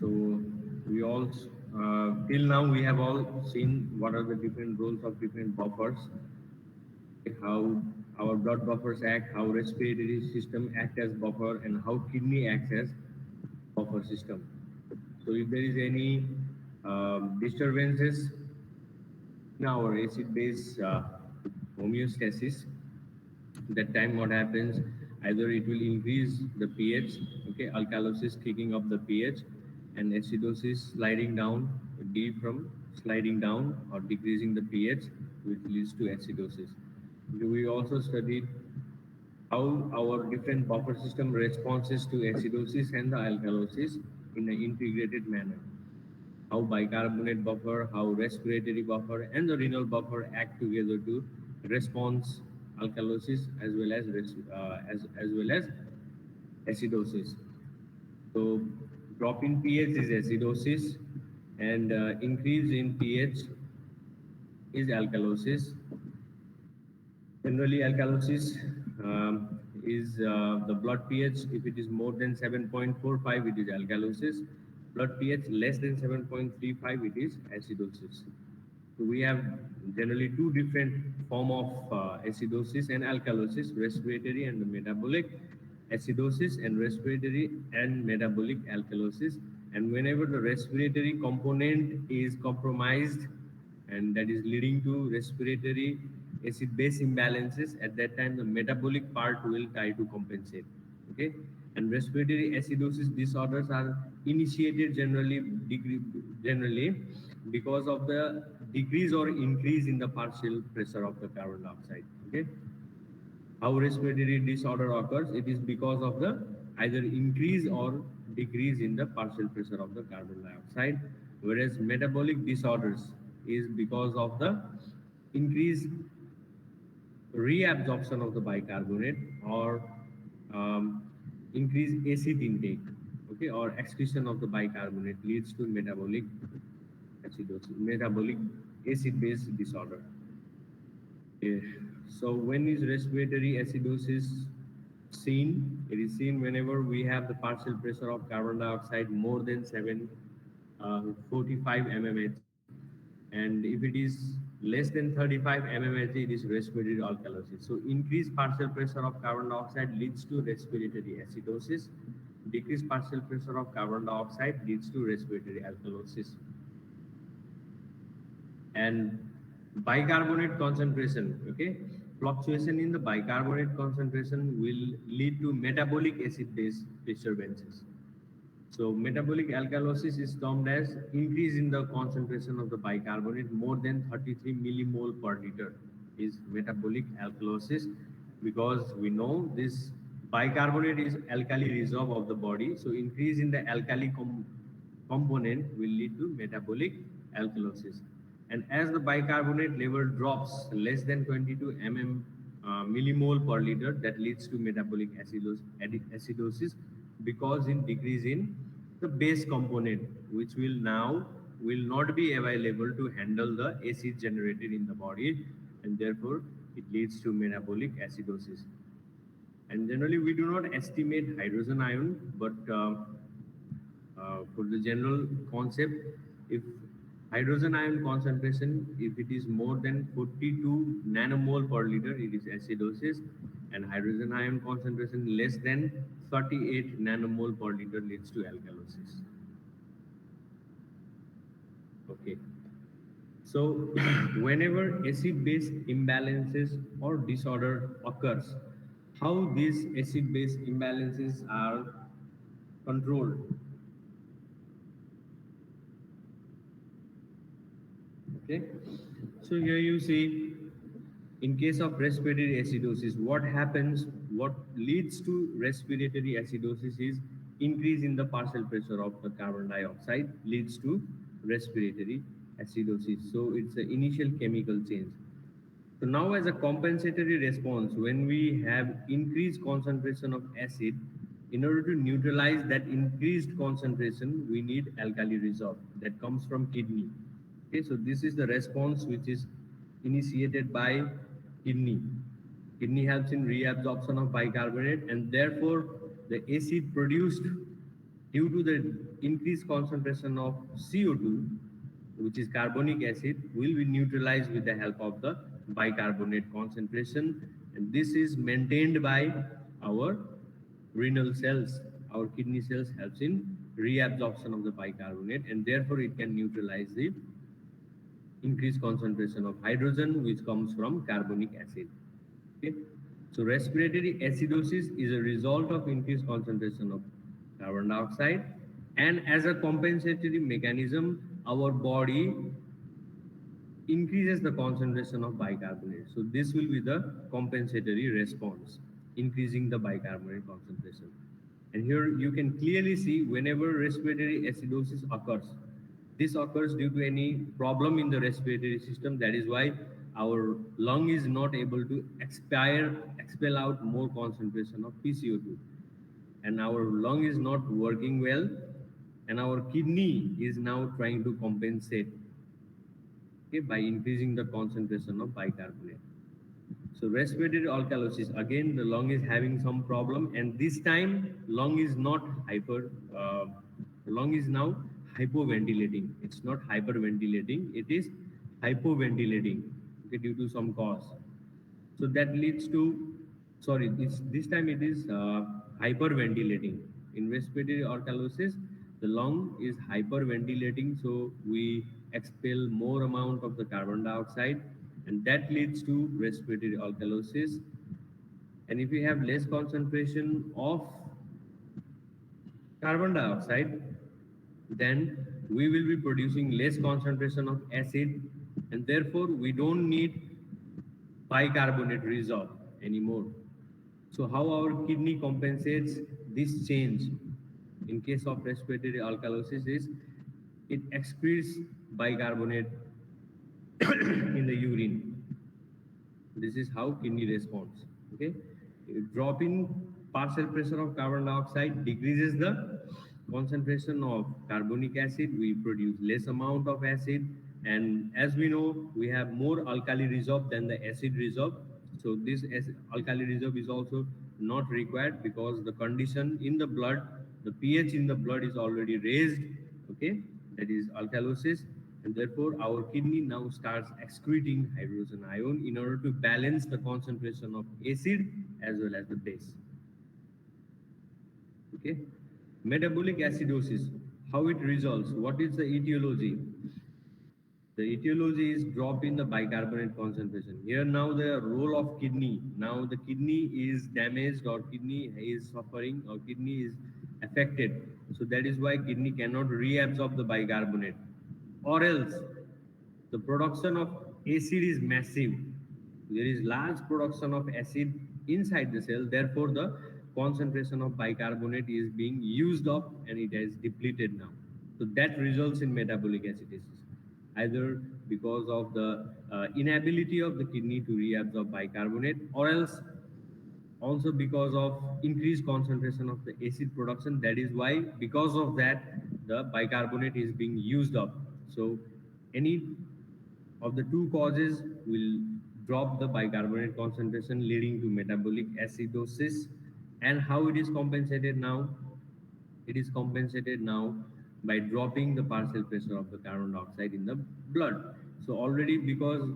So we all, till now we have all seen what are the different roles of different buffers, how our blood buffers act, how respiratory system act as buffer, and how kidney acts as buffer system. So if there is any disturbances in our acid-base homeostasis, that time what happens, either it will increase the pH, okay, alkalosis kicking up the pH, and acidosis sliding down, d from sliding down or decreasing the pH, which leads to acidosis. We also studied how our different buffer system responses to acidosis and the alkalosis in an integrated manner, how bicarbonate buffer, how respiratory buffer, and the renal buffer act together to response alkalosis as well as acidosis. So drop in pH is acidosis, and increase in pH is alkalosis. Generally, alkalosis is the blood pH. If it is more than 7.45, it is alkalosis. Blood pH less than 7.35, it is acidosis. So we have generally two different form of acidosis and alkalosis: respiratory and metabolic acidosis, and respiratory and metabolic alkalosis. And whenever the respiratory component is compromised, and that is leading to respiratory acid base imbalances, at that time the metabolic part will try to compensate. Okay, and respiratory acidosis disorders are initiated generally because of the decrease or increase in the partial pressure of the carbon dioxide. Okay, how respiratory disorder occurs, it is because of the either increase or decrease in the partial pressure of the carbon dioxide, whereas metabolic disorders is because of the increased reabsorption of the bicarbonate, or um, increased acid intake, okay, or excretion of the bicarbonate leads to metabolic acidosis, metabolic acid base disorder. Eh, So when is respiratory acidosis seen? It is seen whenever we have the partial pressure of carbon dioxide more than 745 mmHg, and if it is less than 35 mmHg, it is respiratory alkalosis. So increased partial pressure of carbon dioxide leads to respiratory acidosis. Decreased partial pressure of carbon dioxide leads to respiratory alkalosis. And bicarbonate concentration, okay, fluctuation in the bicarbonate concentration will lead to metabolic acid base disturbances. So metabolic alkalosis is termed as increase in the concentration of the bicarbonate more than 33 millimole per liter is metabolic alkalosis, because we know this bicarbonate is alkali reserve of the body. So increase in the alkali component will lead to metabolic alkalosis. And as the bicarbonate level drops less than 22 millimole per liter, that leads to metabolic acidosis, because in decrease in the base component, which will not be available to handle the acid generated in the body, and therefore it leads to metabolic acidosis. And generally we do not estimate hydrogen ion, but for the general concept, if hydrogen ion concentration, if it is more than 42 nanomole per liter, it is acidosis, and hydrogen ion concentration less than 38 nanomole per liter leads to alkalosis. Okay. So whenever acid-base imbalances or disorder occurs, how these acid-base imbalances are controlled? Okay. So here you see, in case of respiratory acidosis, what happens, what leads to respiratory acidosis is increase in the partial pressure of the carbon dioxide leads to respiratory acidosis. So it's an initial chemical change. So now as a compensatory response, when we have increased concentration of acid, in order to neutralize that increased concentration, we need alkali reserve that comes from kidney. Okay, so this is the response which is initiated by kidney. Kidney helps in reabsorption of bicarbonate, and therefore the acid produced due to the increased concentration of CO2, which is carbonic acid, will be neutralized with the help of the bicarbonate concentration, and this is maintained by our renal cells. Our kidney cells helps in reabsorption of the bicarbonate, and therefore it can neutralize the increased concentration of hydrogen which comes from carbonic acid. Okay, so respiratory acidosis is a result of increased concentration of carbon dioxide, and as a compensatory mechanism, our body increases the concentration of bicarbonate. So this will be the compensatory response, increasing the bicarbonate concentration. And here you can clearly see whenever respiratory acidosis occurs, this occurs due to any problem in the respiratory system. That is why our lung is not able to expel out more concentration of PCO2, and our lung is not working well, and our kidney is now trying to compensate, okay, by increasing the concentration of bicarbonate. So respiratory alkalosis, again the lung is having some problem, and this time lung is not lung is now hypoventilating. It's not hyperventilating, it is hypoventilating, okay, due to some cause. So that leads to, sorry, this time it is hyperventilating. In respiratory alkalosis, the lung is hyperventilating, so we expel more amount of the carbon dioxide, and that leads to respiratory alkalosis. And if we have less concentration of carbon dioxide, then we will be producing less concentration of acid, and therefore we don't need bicarbonate reserve anymore. So how our kidney compensates this change in case of respiratory alkalosis is it excretes bicarbonate in the urine. This is how kidney responds. Okay, drop in partial pressure of carbon dioxide decreases the concentration of carbonic acid. We produce less amount of acid, and as we know, we have more alkali reserve than the acid reserve. So this alkali reserve is also not required because the condition in the blood, the pH in the blood is already raised. Okay, that is alkalosis, and therefore our kidney now starts excreting hydrogen ion in order to balance the concentration of acid as well as the base. Okay, metabolic acidosis, how it resolves, what is the etiology? The etiology is drop in the bicarbonate concentration. Here now the role of kidney, now the kidney is damaged or kidney is suffering or kidney is affected, so that is why kidney cannot reabsorb the bicarbonate, or else the production of acid is massive. There is large production of acid inside the cell, therefore the concentration of bicarbonate is being used up and it is depleted now. So that results in metabolic acidosis, either because of the inability of the kidney to reabsorb bicarbonate, or else also because of increased concentration of the acid production. That is why, because of that, the bicarbonate is being used up. So any of the two causes will drop the bicarbonate concentration, leading to metabolic acidosis. And how it is compensated now? It is compensated now by dropping the partial pressure of the carbon dioxide in the blood. So already, because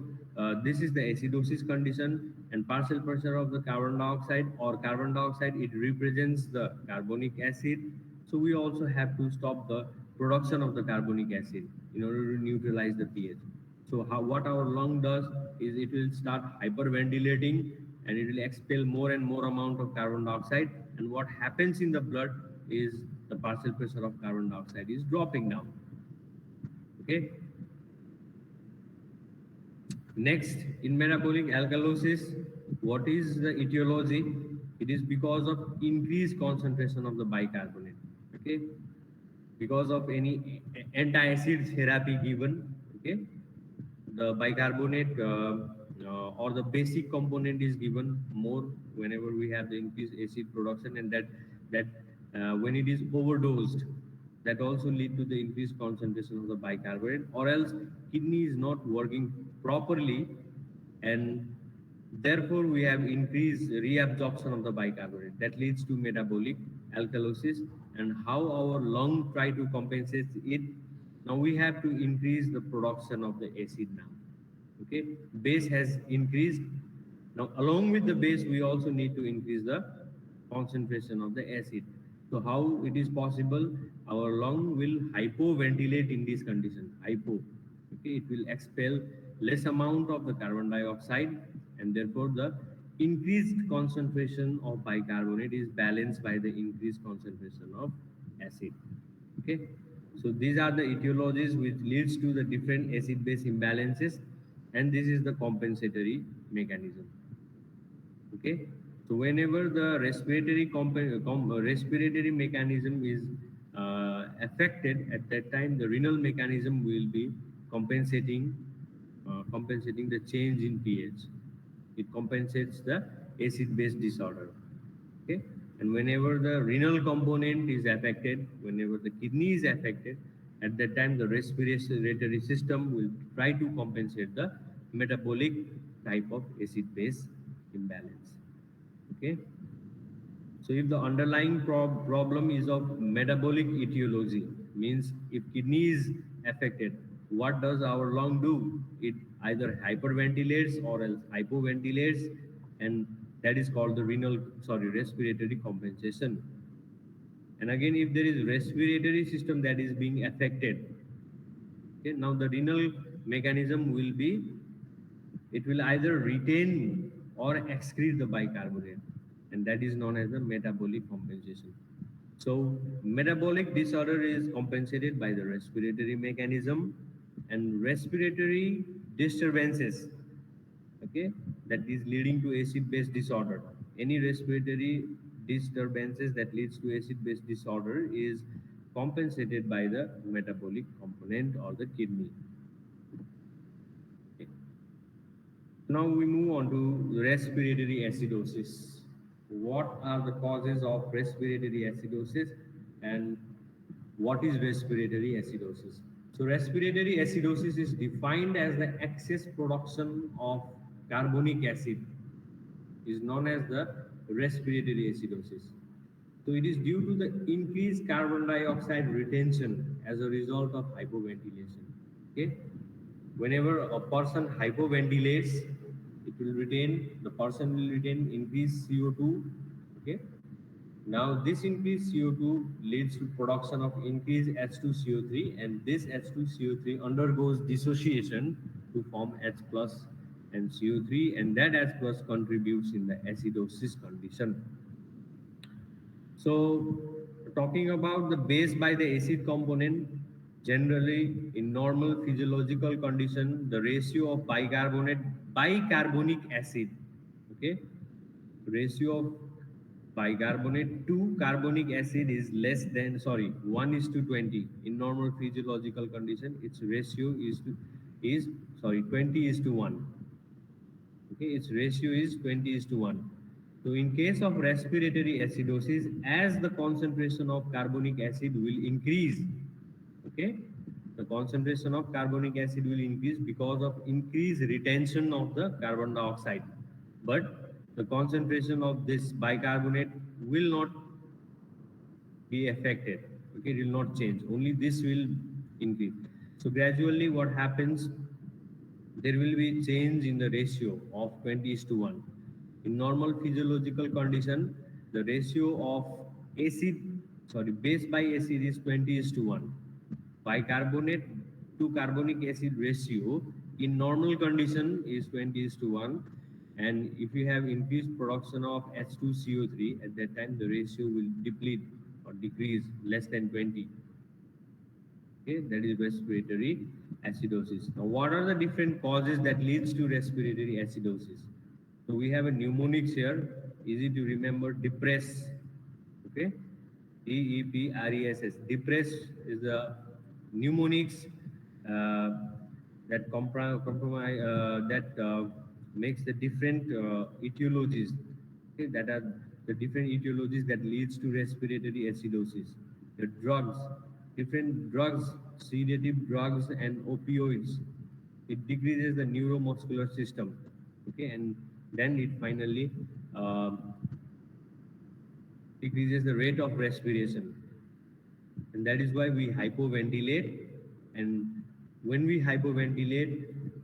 this is the acidosis condition, and partial pressure of the carbon dioxide or carbon dioxide, it represents the carbonic acid. So we also have to stop the production of the carbonic acid in order to neutralize the pH. So what our lung does is it will start hyperventilating, and it will expel more and more amount of carbon dioxide, and what happens in the blood is the partial pressure of carbon dioxide is dropping down. Okay, next, in metabolic alkalosis, what is the etiology? It is because of increased concentration of the bicarbonate. Okay, because of any anti-acid therapy given. Okay, the bicarbonate or the basic component is given more whenever we have the increased acid production, and that when it is overdosed, that also lead to the increased concentration of the bicarbonate, or else kidney is not working properly, and therefore we have increased reabsorption of the bicarbonate. That leads to metabolic alkalosis, and how our lung try to compensate it. Now we have to increase the production of the acid now. Okay, base has increased. Now along with the base, we also need to increase the concentration of the acid. So how it is possible? Our lung will hypoventilate in this condition. Hypo. Okay, it will expel less amount of the carbon dioxide, and therefore the increased concentration of bicarbonate is balanced by the increased concentration of acid. Okay, so these are the etiologies which leads to the different acid base imbalances, and this is the compensatory mechanism. Okay, so whenever the respiratory mechanism is affected, at that time the renal mechanism will be compensating the change in pH. It compensates the acid base disorder. Okay, and whenever the renal component is affected, whenever the kidney is affected, at that time the respiratory system will try to compensate the metabolic type of acid base imbalance. Okay, so if the underlying problem is of metabolic etiology, means if kidney is affected, what does our lung do? It either hyperventilates or else hypoventilates, and that is called the respiratory compensation. And again, if there is respiratory system that is being affected, okay, now the renal mechanism will be, it will either retain or excrete the bicarbonate, and that is known as the metabolic compensation. So metabolic disorder is compensated by the respiratory mechanism, and respiratory disturbances, okay, that is leading to acid base disorder. Any respiratory disturbances that leads to acid base disorder is compensated by the metabolic component or the kidney. Okay. Now we move on to respiratory acidosis. What are the causes of respiratory acidosis, and what is respiratory acidosis? So respiratory acidosis is defined as the excess production of carbonic acid, is known as the respiratory acidosis. So it is due to the increased carbon dioxide retention as a result of hypoventilation. Okay, whenever a person hypoventilates, the person will retain increased CO2. Okay, now this increased CO2 leads to production of increased H2CO3, and this H2CO3 undergoes dissociation to form H plus and CO3, and that H plus contributes in the acidosis condition. So, talking about the base by the acid component, generally in normal physiological condition, the ratio of bicarbonic acid, okay, ratio of bicarbonate to carbonic acid is less than, 1 is to 20. In normal physiological condition, its ratio is 20 is to 1. Okay, its ratio is 20 is to 1. So in case of respiratory acidosis, as the concentration of carbonic acid will increase, okay, the concentration of carbonic acid will increase because of increased retention of the carbon dioxide, but the concentration of this bicarbonate will not be affected. Okay, it will not change, only this will increase. So gradually what happens, there will be change in the ratio of 20 is to 1. In normal physiological condition, the ratio of base by acid is 20 is to 1. Bicarbonate to carbonic acid ratio in normal condition is 20 is to 1. And if you have increased production of H2CO3, at that time the ratio will deplete or decrease less than 20. Okay, that is respiratory acidosis. Now, what are the different causes that leads to respiratory acidosis? So we have a mnemonics here, easy to remember, depress. Okay, DEPRESS. Depress is the mnemonics that makes the different etiologies. Okay, that are the different etiologies that leads to respiratory acidosis. The drugs, different drugs, sedative drugs and opioids. It decreases the neuromuscular system. Okay, and then it finally decreases the rate of respiration, and that is why we hypoventilate. And when we hypoventilate,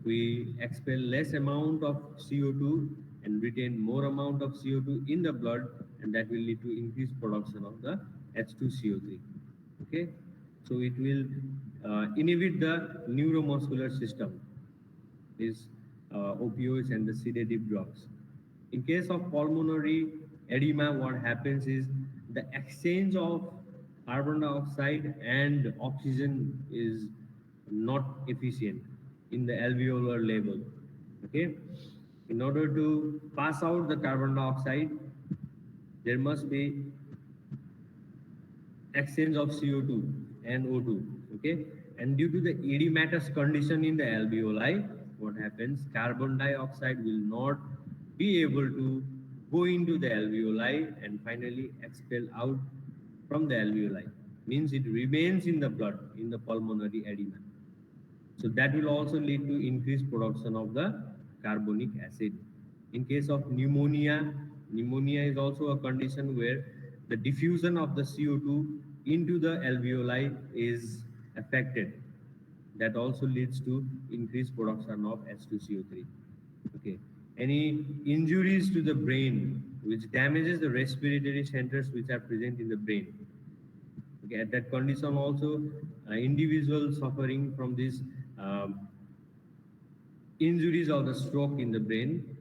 we expel less amount of CO2 and retain more amount of CO2 in the blood, and that will lead to increased production of the H2CO3. Okay, so it will inhibit the neuromuscular system, is opioids and the sedative drugs. In case of pulmonary edema, what happens is the exchange of carbon dioxide and oxygen is not efficient in the alveolar level. Okay, in order to pass out the carbon dioxide, there must be exchange of CO2 and O2. Okay, and due to the edematous condition in the alveoli, what happens? Carbon dioxide will not be able to go into the alveoli and finally expel out from the alveoli. Means it remains in the blood in the pulmonary edema. So that will also lead to increased production of the carbonic acid. In case of pneumonia, pneumonia is also a condition where the diffusion of the CO2 into the alveoli is affected. That also leads to increased production of H2CO3. Okay. Any injuries to the brain which damages the respiratory centers which are present in the brain. Okay, at that condition also, individuals suffering from this um, injuries or the stroke in the brain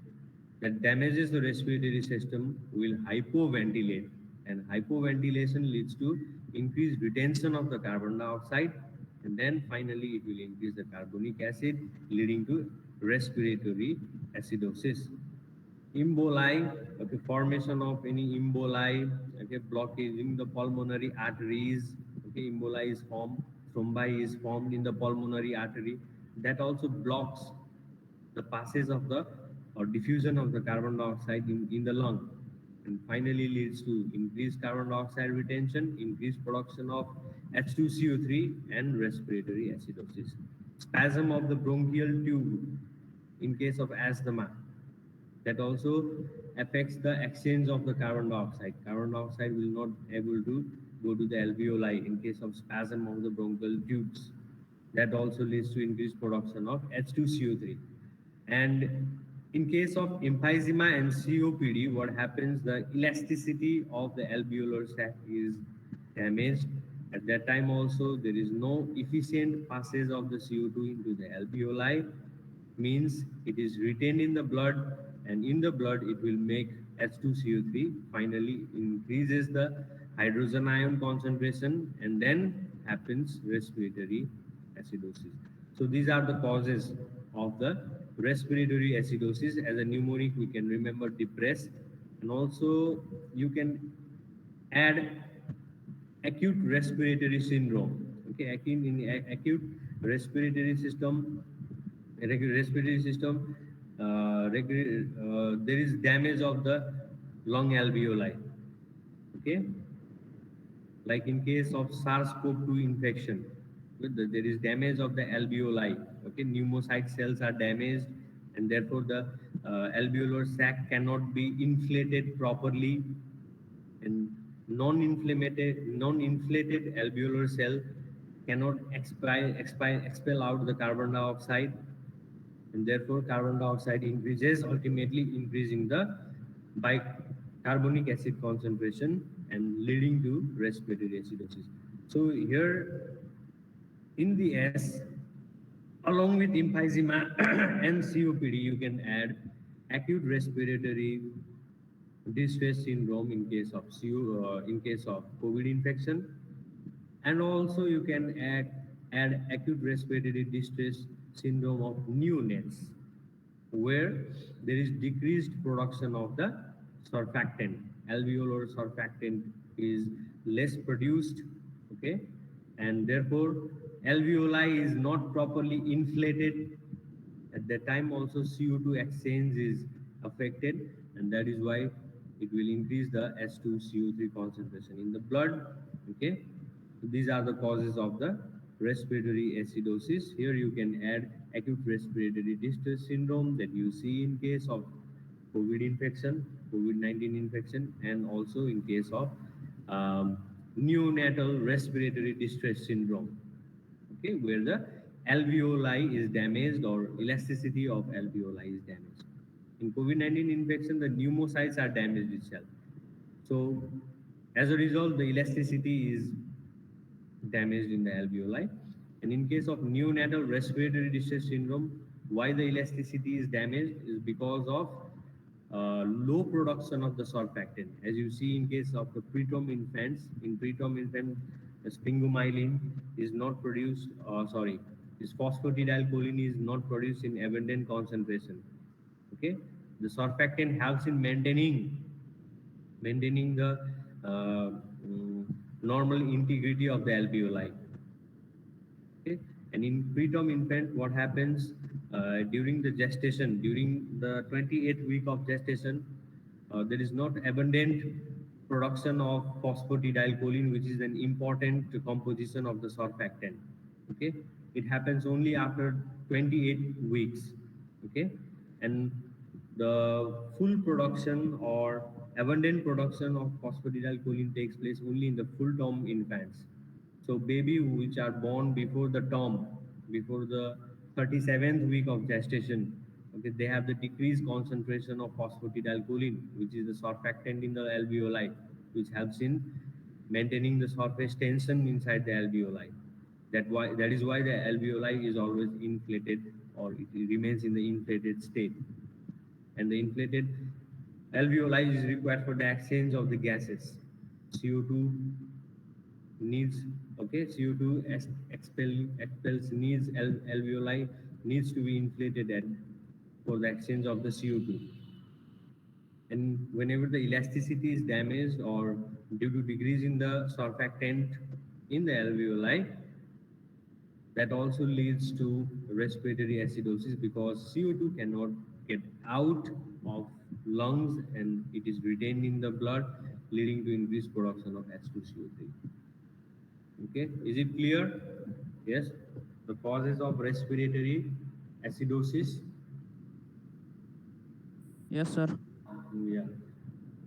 that damages the respiratory system will hypoventilate, and hypoventilation leads to increased retention of the carbon dioxide, and then finally it will increase the carbonic acid, leading to respiratory acidosis. Emboli, okay, formation of any emboli, okay, blockaging the pulmonary arteries, okay, emboli is formed, thrombi is formed in the pulmonary artery, that also blocks the passage of the or diffusion of the carbon dioxide in the lung, and finally leads to increased carbon dioxide retention, increased production of H2CO3 and respiratory acidosis. Spasm of the bronchial tube in case of asthma, that also affects the exchange of the carbon dioxide. Carbon dioxide will not able to go to the alveoli in case of spasm of the bronchial tubes. That also leads to increased production of H2CO3. And in case of emphysema and COPD, what happens? The elasticity of the alveolar sac is damaged. At that time also, there is no efficient passage of the CO2 into the alveoli, means it is retained in the blood, and in the blood it will make H2CO3, finally increases the hydrogen ion concentration, and then happens respiratory acidosis. So these are the causes of the respiratory acidosis. As a mnemonic, we can remember depressed, and also you can add acute respiratory syndrome. Okay, acute respiratory system, respiratory system, there is damage of the lung alveoli. Okay, like in case of SARS-CoV-2 infection, there is damage of the alveoli. Okay, pneumocyte cells are damaged, and therefore the alveolar sac cannot be inflated properly, and non-inflated alveolar cell cannot expel out the carbon dioxide, and therefore carbon dioxide increases, ultimately increasing the bicarbonic acid concentration and leading to respiratory acidosis. So here in the S, along with emphysema and COPD, you can add acute respiratory distress syndrome in case of in case of COVID infection, and also you can add acute respiratory distress syndrome of neonates, where there is decreased production of the surfactant. Alveolar surfactant is less produced, okay, and therefore alveoli is not properly inflated. At that time also CO2 exchange is affected, and that is why it will increase the H2CO3 concentration in the blood. Okay, so these are the causes of the respiratory acidosis. Here you can add acute respiratory distress syndrome that you see in case of COVID infection, COVID-19 infection, and also in case of um, neonatal respiratory distress syndrome, okay, where the alveoli is damaged or elasticity of alveoli is damaged. In COVID-19 infection, the pneumocytes are damaged itself. So, as a result, the elasticity is damaged in the alveoli. And in case of neonatal respiratory distress syndrome, why the elasticity is damaged is because of low production of the surfactant. As you see in case of the preterm infants, in preterm infant, the sphingomyelin is not produced, this phosphatidylcholine is not produced in abundant concentration. Okay, the surfactant helps in maintaining the uh, mm, normal integrity of the alveoli. Okay, and in preterm infant, what happens during the gestation, during the 28th week of gestation, there is not abundant production of phosphatidylcholine, which is an important composition of the surfactant. Okay, it happens only after 28 weeks. Okay, and the full production or abundant production of phosphatidylcholine takes place only in the full term infants. So baby which are born before the term, before the 37th week of gestation, okay, they have the decreased concentration of phosphatidylcholine, which is the surfactant in the alveoli, which helps in maintaining the surface tension inside the alveoli. That is why the alveoli is always inflated, or it remains in the inflated state. And the inflated alveoli is required for the exchange of the gases. CO2 needs, okay, CO2 expels needs alveoli needs to be inflated at for the exchange of the CO2. And whenever the elasticity is damaged or due to decrease in the surfactant in the alveoli, that also leads to respiratory acidosis because CO2 cannot get out of lungs and it is retained in the blood, leading to increased production of H2CO3. Okay, is it clear? Yes. The causes of respiratory acidosis. Yes, sir. Yeah.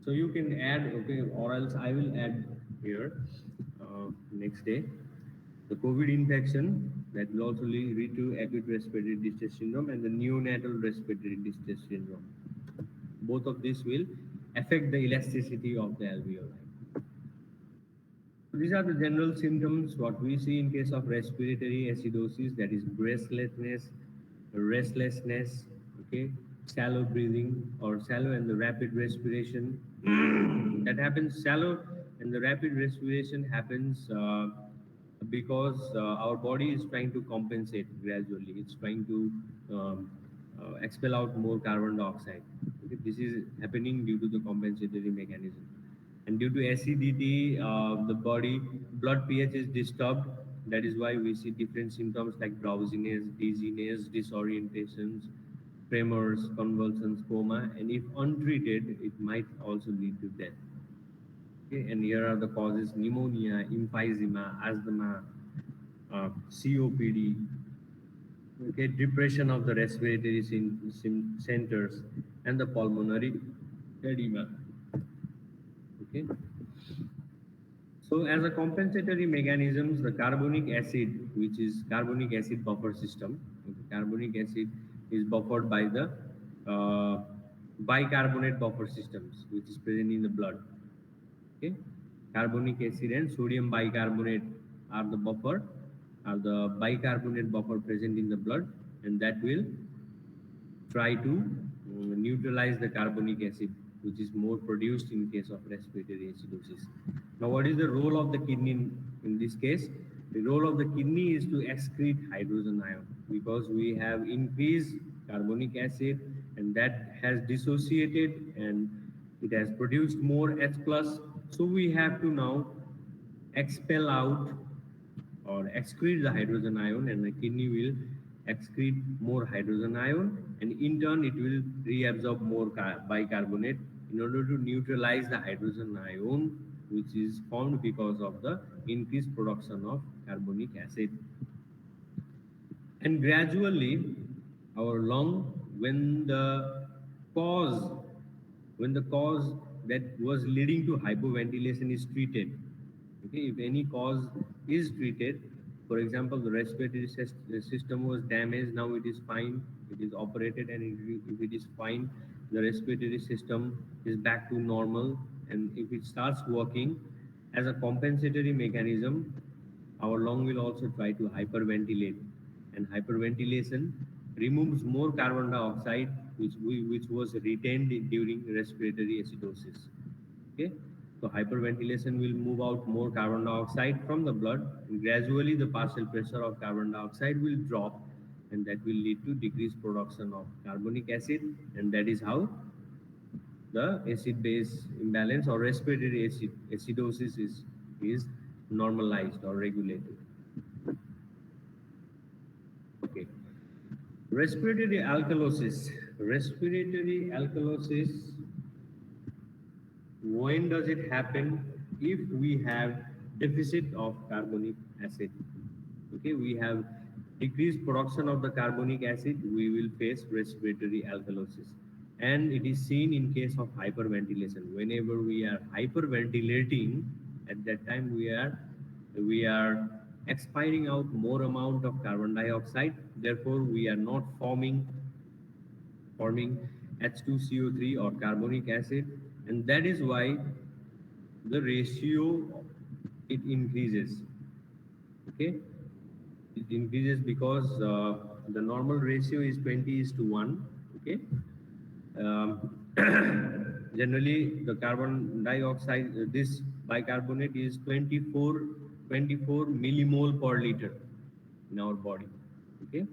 So you can add, okay, or else I will add here next day. The COVID infection that will also lead to acute respiratory distress syndrome and the neonatal respiratory distress syndrome. Both of these will affect the elasticity of the alveoli. So these are the general symptoms what we see in case of respiratory acidosis, that is breathlessness, restlessness, okay, shallow breathing or shallow and the rapid respiration. That happens shallow and the rapid respiration happens because our body is trying to compensate gradually. It's trying to expel out more carbon dioxide. Okay? This is happening due to the compensatory mechanism. And due to acidity, the body blood pH is disturbed. That is why we see different symptoms like drowsiness, dizziness, disorientations, tremors, convulsions, coma, and if untreated, it might also lead to death. Okay, and here are the causes: pneumonia, emphysema, asthma, COPD, okay, depression of the respiratory centers, and the pulmonary edema. Okay. So, as a compensatory mechanisms, the carbonic acid, which is carbonic acid buffer system, okay, carbonic acid is buffered by the uh, bicarbonate buffer systems, which is present in the blood. Okay, carbonic acid and sodium bicarbonate are the buffer, are the bicarbonate buffer present in the blood, and that will try to neutralize the carbonic acid, which is more produced in case of respiratory acidosis. Now, what is the role of the kidney in this case? The role of the kidney is to excrete hydrogen ion because we have increased carbonic acid and that has dissociated and it has produced more H plus. So we have to now expel out or excrete the hydrogen ion, and the kidney will excrete more hydrogen ion, and in turn it will reabsorb more bicarbonate in order to neutralize the hydrogen ion which is formed because of the increased production of carbonic acid. And gradually our lung, when the cause when the cause that was leading to hypoventilation is treated. Okay, if any cause is treated, for example, the respiratory system was damaged, now it is fine, it is operated, and if it is fine, the respiratory system is back to normal, and if it starts working as a compensatory mechanism, our lung will also try to hyperventilate, and hyperventilation removes more carbon dioxide which was retained during respiratory acidosis. Okay, so hyperventilation will move out more carbon dioxide from the blood, and gradually the partial pressure of carbon dioxide will drop, and that will lead to decreased production of carbonic acid, and that is how the acid base imbalance or respiratory acidosis is normalized or regulated. Okay. Respiratory alkalosis. Respiratory alkalosis, when does it happen? If we have deficit of carbonic acid. Okay, we have decreased production of the carbonic acid, we will face respiratory alkalosis. And it is seen in case of hyperventilation. Whenever we are hyperventilating, at that time we are expiring out more amount of carbon dioxide. Therefore, we are not forming H2CO3 or carbonic acid, and that is why the ratio it increases. Okay, it increases because the normal ratio is 20:1. Okay, generally the carbon dioxide, this bicarbonate is 24 millimole per liter in our body. Okay,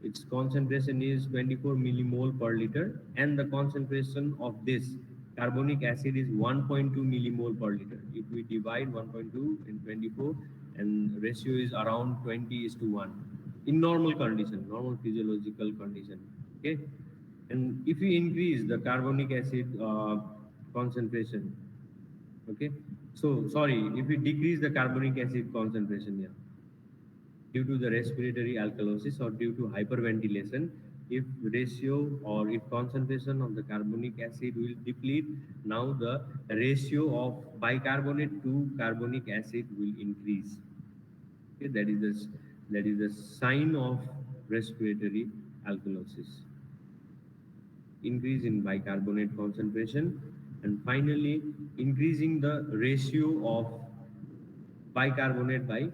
its concentration is 24 millimole per liter, and the concentration of this carbonic acid is 1.2 millimole per liter. If we divide 1.2 in 24, and ratio is around 20:1 in normal condition, normal physiological condition. Okay, and if we increase the carbonic acid concentration, okay, so sorry, if we decrease the carbonic acid concentration, yeah, due to the respiratory alkalosis or due to hyperventilation, if ratio or if concentration of the carbonic acid will deplete, now the ratio of bicarbonate to carbonic acid will increase. Okay, that is the sign of respiratory alkalosis. Increase in bicarbonate concentration, and finally increasing the ratio of bicarbonate by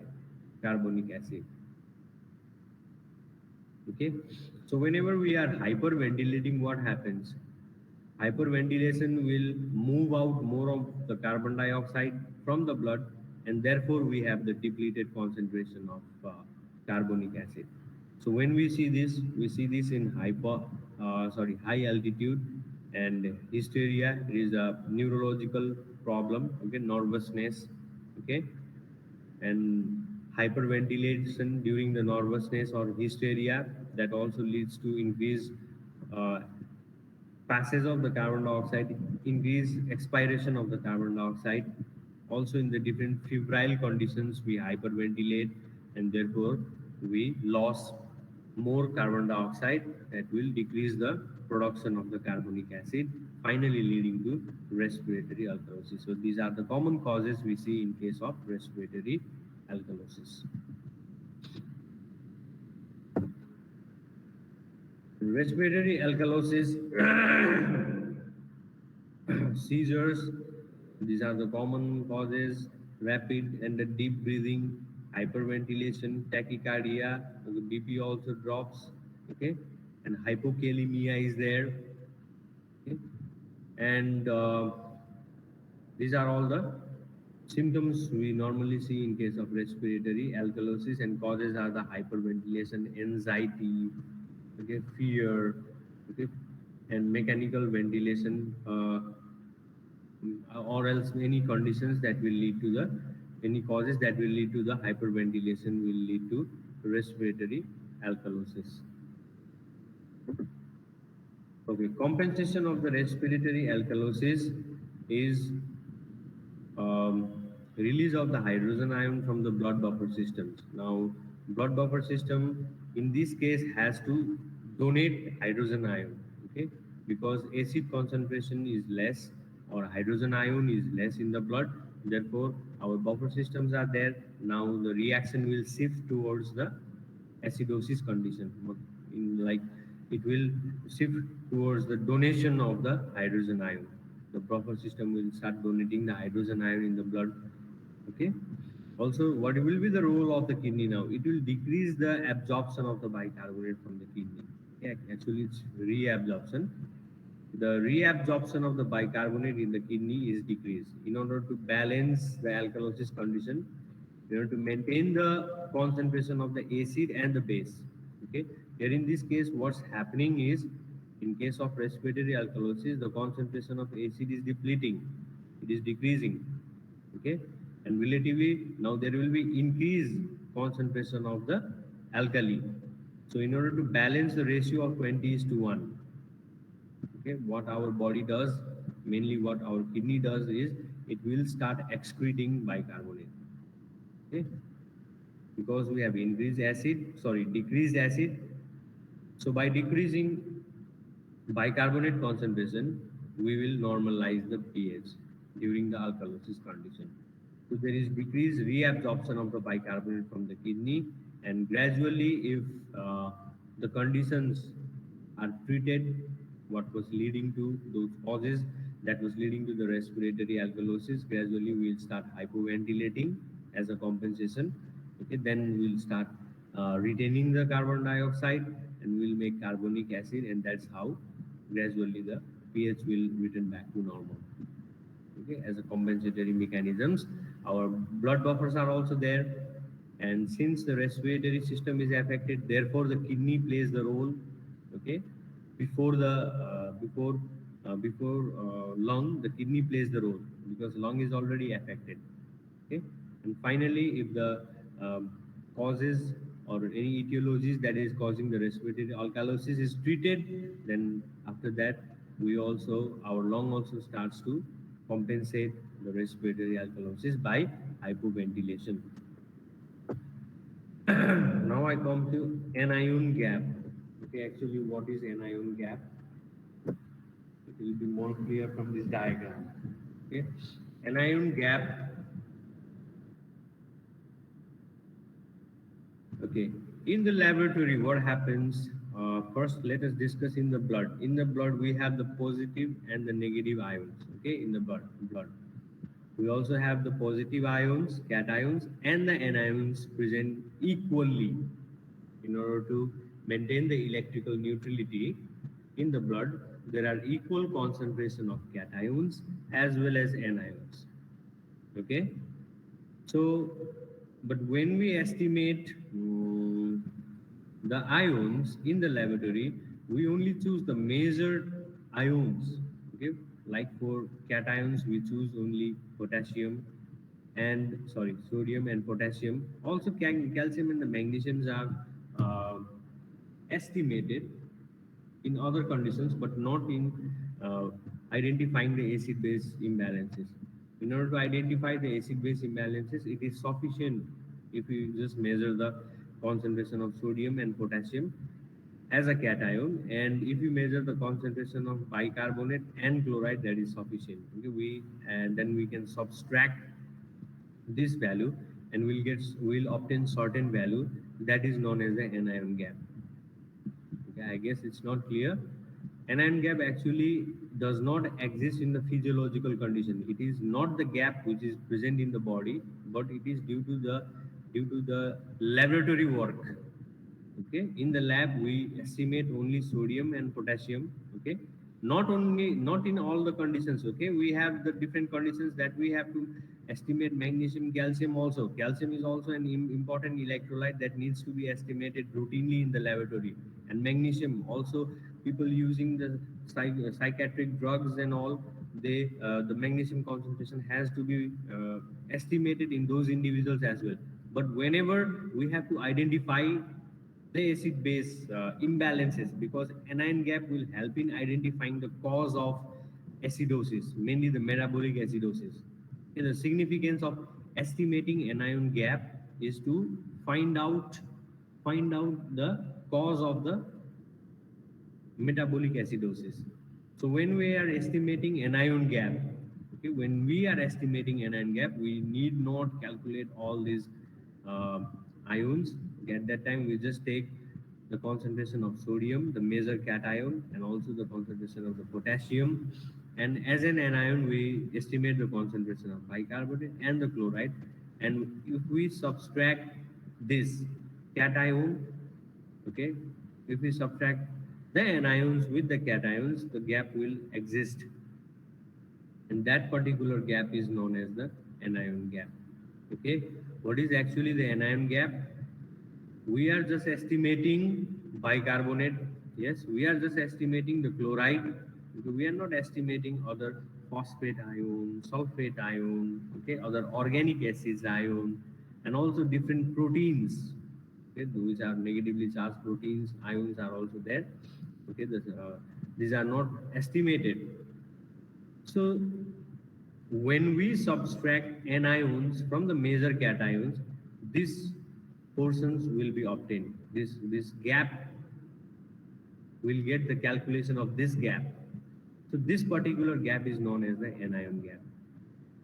carbonic acid. Okay, so whenever we are hyperventilating, what happens? Hyperventilation will move out more of the carbon dioxide from the blood, and therefore we have the depleted concentration of carbonic acid. So when we see this in high altitude and hysteria. It is a neurological problem. Okay, nervousness. Okay, and hyperventilation during the nervousness or hysteria, that also leads to increased uh, passage of the carbon dioxide, increase expiration of the carbon dioxide. Also, in the different febrile conditions, we hyperventilate, and therefore we lose more carbon dioxide, that will decrease the production of the carbonic acid, finally leading to respiratory alkalosis. So these are the common causes we see in case of respiratory alkalosis. Respiratory alkalosis, seizures, these are the common causes. Rapid and the deep breathing, hyperventilation, tachycardia, the BP also drops. Okay, and hypokalemia is there. Okay, and these are all the symptoms we normally see in case of respiratory alkalosis, and causes are the hyperventilation, anxiety, okay, fear, okay, and mechanical ventilation, or else any conditions that will lead to the any causes that will lead to the hyperventilation will lead to respiratory alkalosis. Okay, compensation of the respiratory alkalosis is release of the hydrogen ion from the blood buffer systems. Now, blood buffer system in this case has to donate hydrogen ion, okay, because acid concentration is less, or hydrogen ion is less in the blood. Therefore, our buffer systems are there. Now the reaction will shift towards the acidosis condition. Like it will shift towards the donation of the hydrogen ion. The buffer system will start donating the hydrogen ion in the blood. Okay. Also, what will be the role of the kidney now? It will decrease the absorption of the bicarbonate from the kidney. Yeah, actually, it's reabsorption. The reabsorption of the bicarbonate in the kidney is decreased in order to balance the alkalosis condition, in order to maintain the concentration of the acid and the base. Okay, here in this case, what's happening is, in case of respiratory alkalosis, the concentration of acid is depleting, it is decreasing. Okay, and relatively now there will be increased concentration of the alkali. So in order to balance the ratio of 20 is to 1, okay, what our body does, mainly what our kidney does, is it will start excreting bicarbonate. Okay, because we have decreased acid. So by decreasing bicarbonate concentration, we will normalize the pH during the alkalosis condition. So there is decreased reabsorption of the bicarbonate from the kidney, and gradually, if the conditions are treated, what was leading to those causes that was leading to the respiratory alkalosis, gradually we will start hypoventilating as a compensation. Okay, then we'll start retaining the carbon dioxide and we'll make carbonic acid, and that's how gradually the pH will return back to normal. Okay, as a compensatory mechanisms, our blood buffers are also there, and since the respiratory system is affected, therefore the kidney plays the role. Okay, before the lung, the kidney plays the role because lung is already affected. Okay, and finally, if the causes or any etiologies that is causing the respiratory alkalosis is treated, then after that we also, our lung also starts to compensate the respiratory alkalosis by hypoventilation. Now I come to anion gap. Okay, actually, what is anion gap? It will be more clear from this diagram. Okay, anion gap. Okay, in the laboratory, what happens? First, let us discuss in the blood. In the blood, we have the positive and the negative ions. Okay, in the blood. We also have the positive ions, cations, and the anions present equally in order to maintain the electrical neutrality in the blood. There are equal concentration of cations as well as anions. Okay, so but when we estimate the ions in the laboratory, we only choose the measured ions. Okay, like for cations, we choose only potassium and sodium and potassium. Also, calcium and the magnesiums are uh, estimated in other conditions, but not in uh, identifying the acid-base imbalances. In order to identify the acid-base imbalances, it is sufficient if you just measure the concentration of sodium and potassium as a cation, and if you measure the concentration of bicarbonate and chloride, that is sufficient. Okay, and then we can subtract this value, and we'll obtain certain value that is known as the anion gap. Okay, I guess it's not clear. Anion gap actually does not exist in the physiological condition. It is not the gap which is present in the body, but it is due to the laboratory work. Okay, in the lab we estimate only sodium and potassium. Okay, not in all the conditions. Okay, we have the different conditions that we have to estimate magnesium, calcium. Also, calcium is also an important electrolyte that needs to be estimated routinely in the laboratory, and magnesium also, people using the psychiatric drugs and all, they the magnesium concentration has to be estimated in those individuals as well. But whenever we have to identify the acid base imbalances, because anion gap will help in identifying the cause of acidosis, mainly the metabolic acidosis. And the significance of estimating anion gap is to find out the cause of the metabolic acidosis. So when we are estimating anion gap, Okay, when we are estimating anion gap, we need not calculate all these uh, ions. At that time, we just take the concentration of sodium, the major cation, and also the concentration of the potassium. And as an anion, we estimate the concentration of bicarbonate and the chloride. And if we subtract this cation, okay, if we subtract the anions with the cations, the gap will exist, and that particular gap is known as the anion gap. Okay, what is actually the anion gap? We are just estimating bicarbonate. Yes, we are just estimating the chloride. We are not estimating other phosphate ion, sulfate ion, okay, other organic acids ion, and also different proteins. Okay, those are negatively charged proteins ions are also there. Okay, these are not estimated. So when we subtract anions from the major cations, these portions will be obtained. This gap will get the calculation of this gap. So this particular gap is known as the anion gap.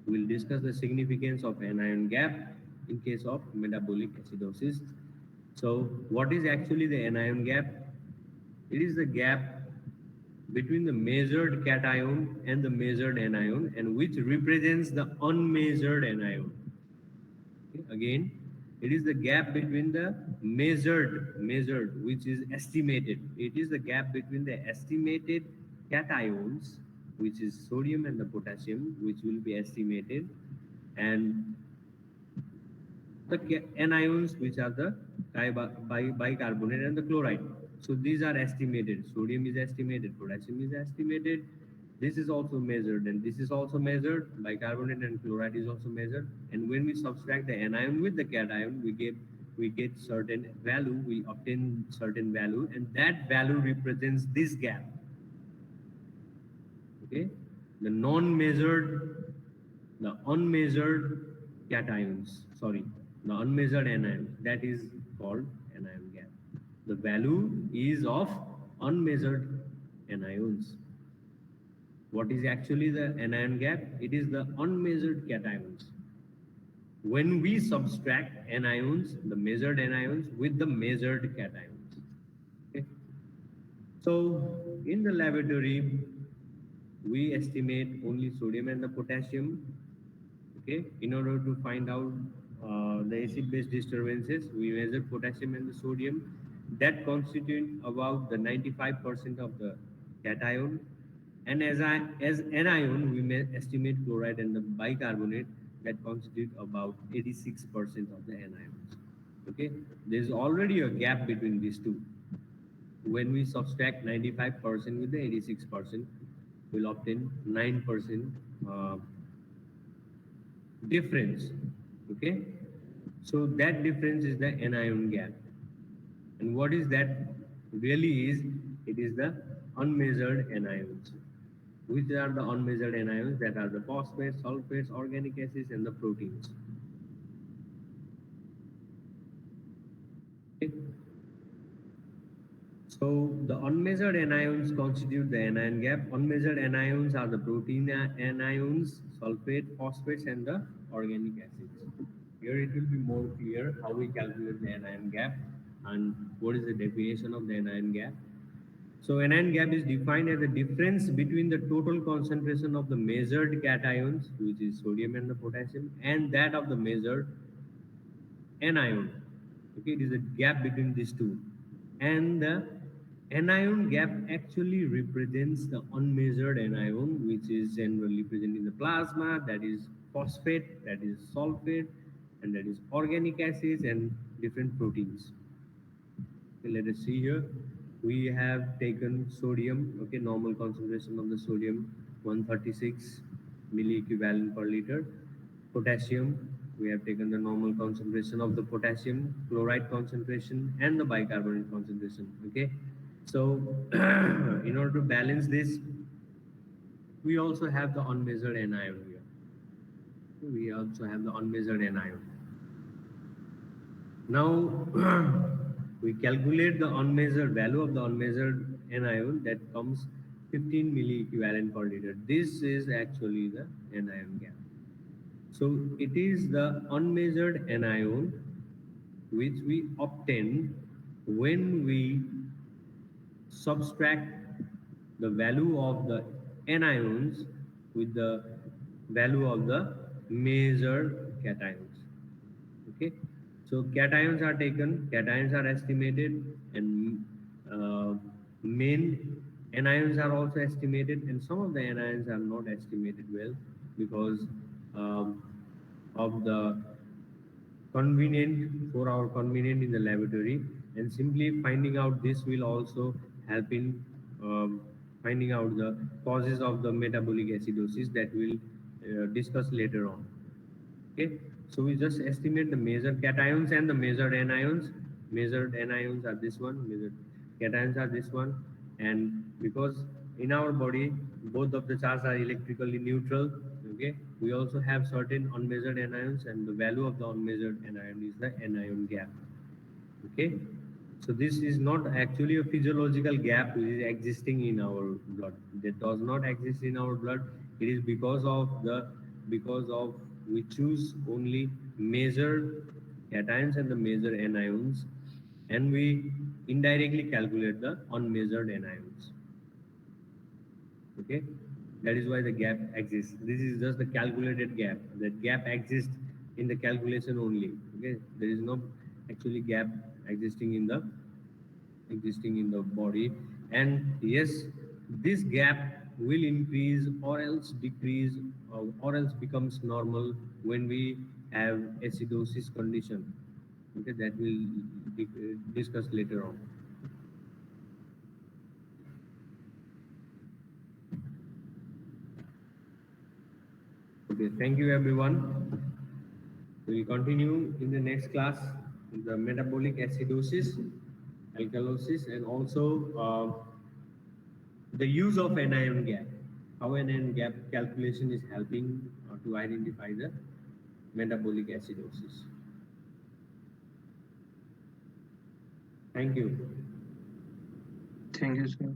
We will discuss the significance of anion gap in case of metabolic acidosis. So what is actually the anion gap? It is the gap between the measured cation and the measured anion, and which represents the unmeasured anion. Okay, again, it is the gap between the measured, which is estimated. It is the gap between the estimated cations, which is sodium and the potassium, which will be estimated, and the anions, which are the bicarbonate and the chloride. So these are estimated. Sodium is estimated, potassium is estimated. This is also measured, and this is also measured. Bicarbonate and chloride is also measured. And when we subtract the anion with the cation, we get certain value. We obtain certain value, and that value represents this gap. Okay, the non-measured, the unmeasured cations, sorry, the unmeasured anion, that is called anion gap. The value is of unmeasured anions. What is actually the anion gap? It is the unmeasured cations. When we subtract anions, the measured anions with the measured cations. Okay. So in the laboratory, we estimate only sodium and the potassium. Okay, in order to find out the acid-base disturbances, we measure potassium and the sodium. That constitute about the 95% of the cation, and as anion, we may estimate chloride and the bicarbonate that constitute about 86% of the anions. Okay, there is already a gap between these two. When we subtract 95% with the 86%, we'll obtain 9% difference. Okay, so that difference is the anion gap. And what is that really is? It is the unmeasured anions. Which are the unmeasured anions? That are the phosphates, sulfates, organic acids, and the proteins. Okay. So the unmeasured anions constitute the anion gap. Unmeasured anions are the protein anions, sulfate, phosphates, and the organic acids. Here it will be more clear how we calculate the anion gap and what is the definition of the anion gap. So anion gap is defined as the difference between the total concentration of the measured cations, which is sodium and the potassium, and that of the measured anion. Okay, it is a gap between these two. And the anion gap actually represents the unmeasured anion, which is generally present in the plasma, that is phosphate, that is sulfate, and that is organic acids and different proteins. Okay, let us see here. We have taken sodium, okay, normal concentration of the sodium 136 milliequivalent per liter. Potassium, we have taken the normal concentration of the potassium, chloride concentration, and the bicarbonate concentration. Okay, so in order to balance this, we also have the unmeasured anion here. We also have the unmeasured anion. Now we calculate the unmeasured value of the unmeasured anion that comes 15 milliequivalent per liter. This is actually the anion gap. So it is the unmeasured anion which we obtain when we subtract the value of the anions with the value of the measured cations. Okay, so cations are taken, cations are estimated, and main anions are also estimated, and some of the anions are not estimated well because um, of the convenient for our convenient in the laboratory, and simply finding out this will also help in finding out the causes of the metabolic acidosis that we'll discuss later on. Okay, so we just estimate the measured cations and the measured anions. Measured anions are this one, measured cations are this one, and because in our body both of the charges are electrically neutral, okay, we also have certain unmeasured anions, and the value of the unmeasured anion is the anion gap. Okay, so this is not actually a physiological gap which is existing in our blood. That does not exist in our blood. It is because of we choose only measured cations and the measured anions, and we indirectly calculate the unmeasured anions. Okay, that is why the gap exists. This is just the calculated gap. That gap exists in the calculation only. Okay, there is no actually gap existing in the body. And yes, this gap will increase or else decrease, or else becomes normal when we have acidosis condition. Okay, that we'll discuss later on. Okay, thank you everyone. We'll continue in the next class the metabolic acidosis, alkalosis, and also the use of anion gap. How anion gap calculation is helping to identify the metabolic acidosis. Thank you. Thank you, sir.